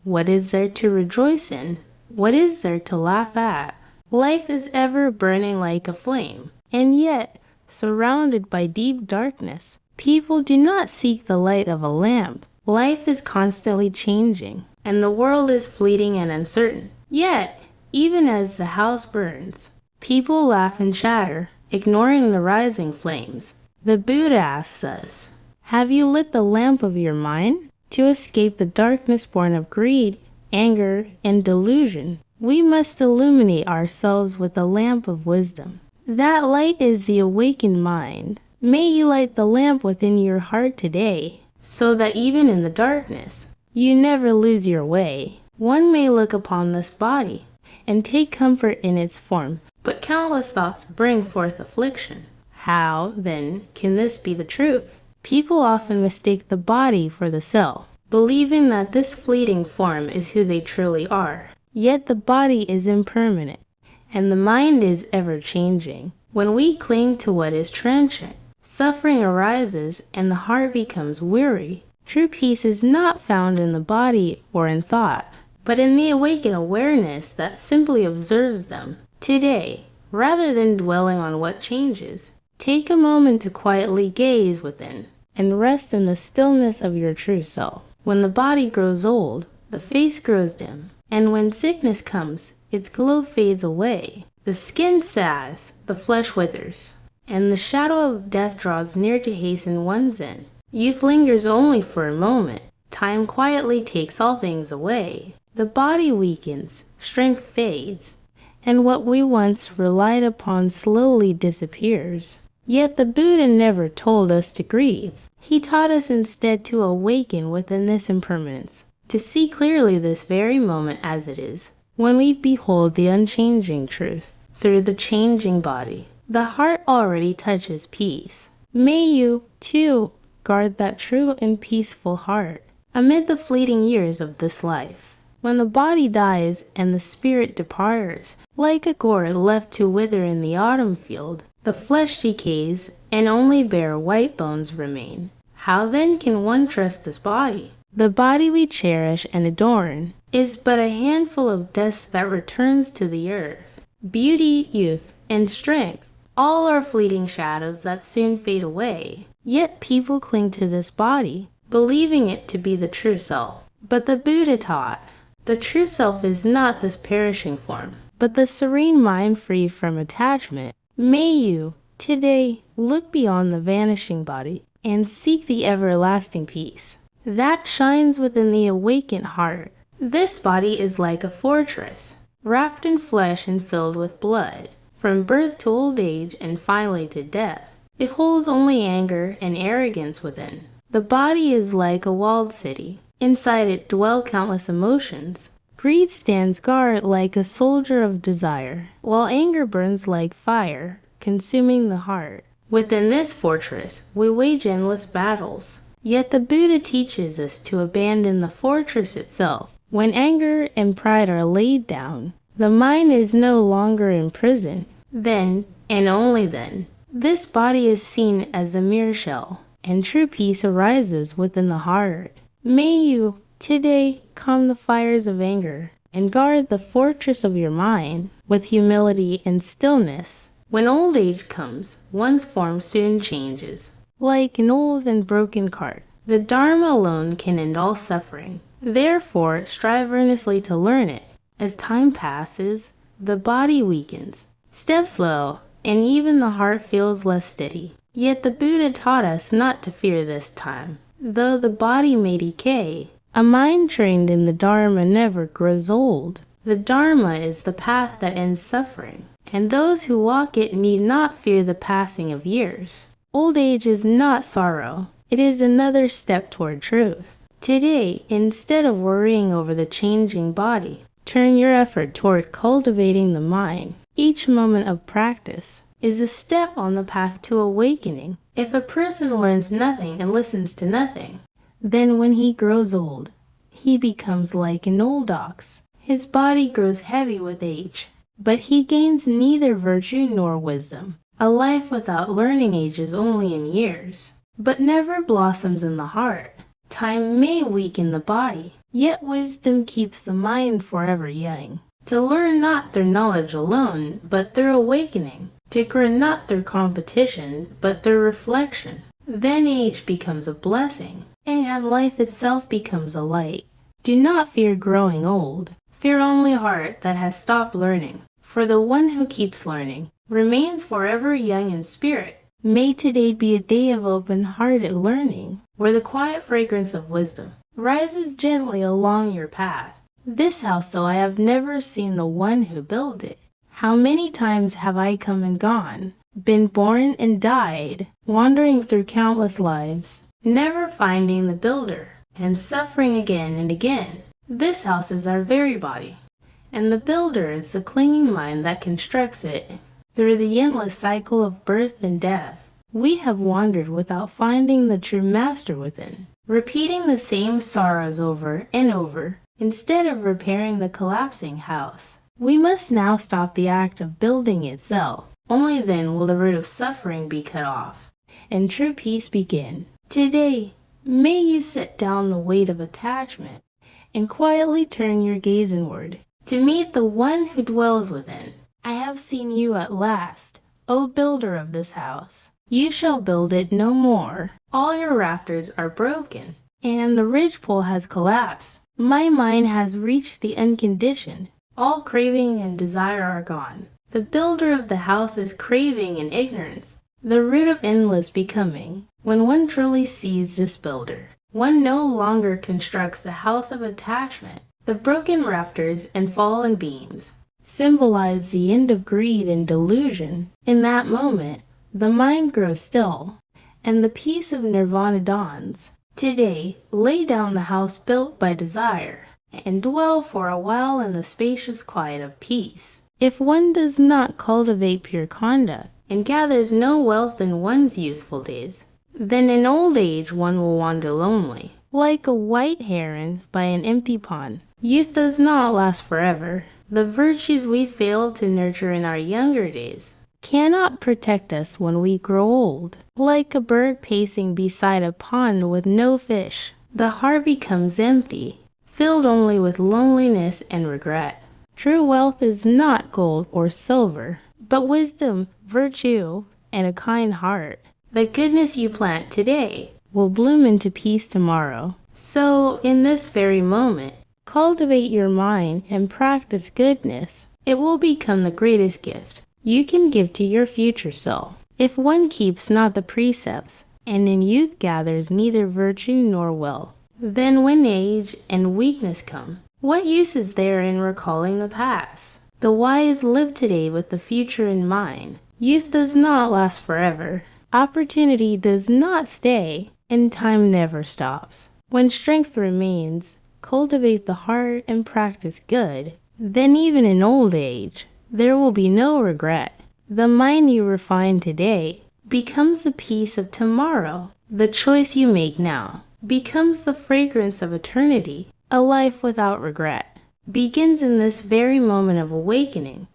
What is there to rejoice in? What is there to laugh at? Life is ever burning like a flame, and yet, surrounded by deep darkness, people do not seek the light of a lamp. Life is constantly changing, and the world is fleeting and uncertain. Yet, even as the house burns, people laugh and chatter, ignoring the rising flames. The Buddha asks us, have you lit the lamp of your mind? To escape the darkness born of greed, anger, and delusion, we must illuminate ourselves with the lamp of wisdom. That light is the awakened mind. May you light the lamp within your heart today, so that even in the darkness, you never lose your way. One may look upon this body and take comfort in its form, but countless thoughts bring forth affliction. How, then, can this be the truth? People often mistake the body for the self, believing that this fleeting form is who they truly are. Yet the body is impermanent, and the mind is ever-changing. When we cling to what is transient, suffering arises and the heart becomes weary. True peace is not found in the body or in thought, but in the awakened awareness that simply observes them. Today, rather than dwelling on what changes, take a moment to quietly gaze within and rest in the stillness of your true self. When the body grows old, the face grows dim, and when sickness comes, its glow fades away. The skin sags, the flesh withers, and the shadow of death draws near to hasten one's end. Youth lingers only for a moment. Time quietly takes all things away. The body weakens, strength fades, and what we once relied upon slowly disappears. Yet the Buddha never told us to grieve. He taught us instead to awaken within this impermanence, to see clearly this very moment as it is, when we behold the unchanging truth through the changing body. The heart already touches peace. May you, too, guard that true and peaceful heart amid the fleeting years of this life. When the body dies and the spirit departs, like a gourd left to wither in the autumn field, the flesh decays and only bare white bones remain. How then can one trust this body? The body we cherish and adorn is but a handful of dust that returns to the earth. Beauty, youth, and strength, all are fleeting shadows that soon fade away. Yet people cling to this body, believing it to be the true self. But the Buddha taught, the true self is not this perishing form, but the serene mind free from attachment. May you, today, look beyond the vanishing body and seek the everlasting peace that shines within the awakened heart. This body is like a fortress, wrapped in flesh and filled with blood, from birth to old age and finally to death. It holds only anger and arrogance within. The body is like a walled city. Inside it dwell countless emotions. Greed stands guard like a soldier of desire, while anger burns like fire, consuming the heart. Within this fortress, we wage endless battles. Yet the Buddha teaches us to abandon the fortress itself. When anger and pride are laid down, the mind is no longer imprisoned. Then, and only then, this body is seen as a mere shell, and true peace arises within the heart. May you, today, calm the fires of anger and guard the fortress of your mind with humility and stillness. When old age comes, one's form soon changes. Like an old and broken cart, the Dharma alone can end all suffering. Therefore, strive earnestly to learn it. As time passes, the body weakens. Step slow, and even the heart feels less steady. Yet the Buddha taught us not to fear this time. Though the body may decay, a mind trained in the Dharma never grows old. The Dharma is the path that ends suffering, and those who walk it need not fear the passing of years. Old age is not sorrow. It is another step toward truth. Today, instead of worrying over the changing body, turn your effort toward cultivating the mind. Each moment of practice is a step on the path to awakening. If a person learns nothing and listens to nothing, then when he grows old, he becomes like an old ox. His body grows heavy with age, but he gains neither virtue nor wisdom. A life without learning ages only in years, but never blossoms in the heart. Time may weaken the body, Yet wisdom keeps the mind forever young. To learn not through knowledge alone, but through awakening. To grow not through competition, but through reflection. Then age becomes a blessing, and life itself becomes a light. Do not fear growing old. Fear only heart that has stopped learning. For the one who keeps learning remains forever young in spirit. May today be a day of open-hearted learning, where the quiet fragrance of wisdom rises gently along your path. This house, though I have never seen the one who built it. How many times have I come and gone, been born and died, wandering through countless lives, never finding the builder, and suffering again and again. This house is our very body, and the builder is the clinging mind that constructs it. Through the endless cycle of birth and death, we have wandered without finding the true master within, repeating the same sorrows over and over, instead of repairing the collapsing house. We must now stop the act of building itself. Only then will the root of suffering be cut off, and true peace begin. Today, may you set down the weight of attachment, and quietly turn your gaze inward, to meet the one who dwells within. I have seen you at last, O builder of this house. You shall build it no more. All your rafters are broken, and the ridgepole has collapsed. My mind has reached the unconditioned. All craving and desire are gone. The builder of the house is craving and ignorance, the root of endless becoming. When one truly sees this builder, one no longer constructs the house of attachment. The broken rafters and fallen beams symbolize the end of greed and delusion. In that moment, the mind grows still, and the peace of nirvana dawns. Today, lay down the house built by desire, and dwell for a while in the spacious quiet of peace. If one does not cultivate pure conduct, and gathers no wealth in one's youthful days, then in old age one will wander lonely, like a white heron by an empty pond. Youth does not last forever. The virtues we failed to nurture in our younger days cannot protect us when we grow old. Like a bird pacing beside a pond with no fish, the heart becomes empty, filled only with loneliness and regret. True wealth is not gold or silver, but wisdom, virtue, and a kind heart. The goodness you plant today will bloom into peace tomorrow. So, in this very moment, cultivate your mind and practice goodness. It will become the greatest gift you can give to your future self. If one keeps not the precepts, and in youth gathers neither virtue nor wealth, then when age and weakness come, what use is there in recalling the past? The wise live today with the future in mind. Youth does not last forever. Opportunity does not stay, and time never stops. When strength remains, cultivate the heart and practice good. Then even in old age, there will be no regret. The mind you refine today becomes the peace of tomorrow. The choice you make now becomes the fragrance of eternity. A life without regret begins in this very moment of awakening.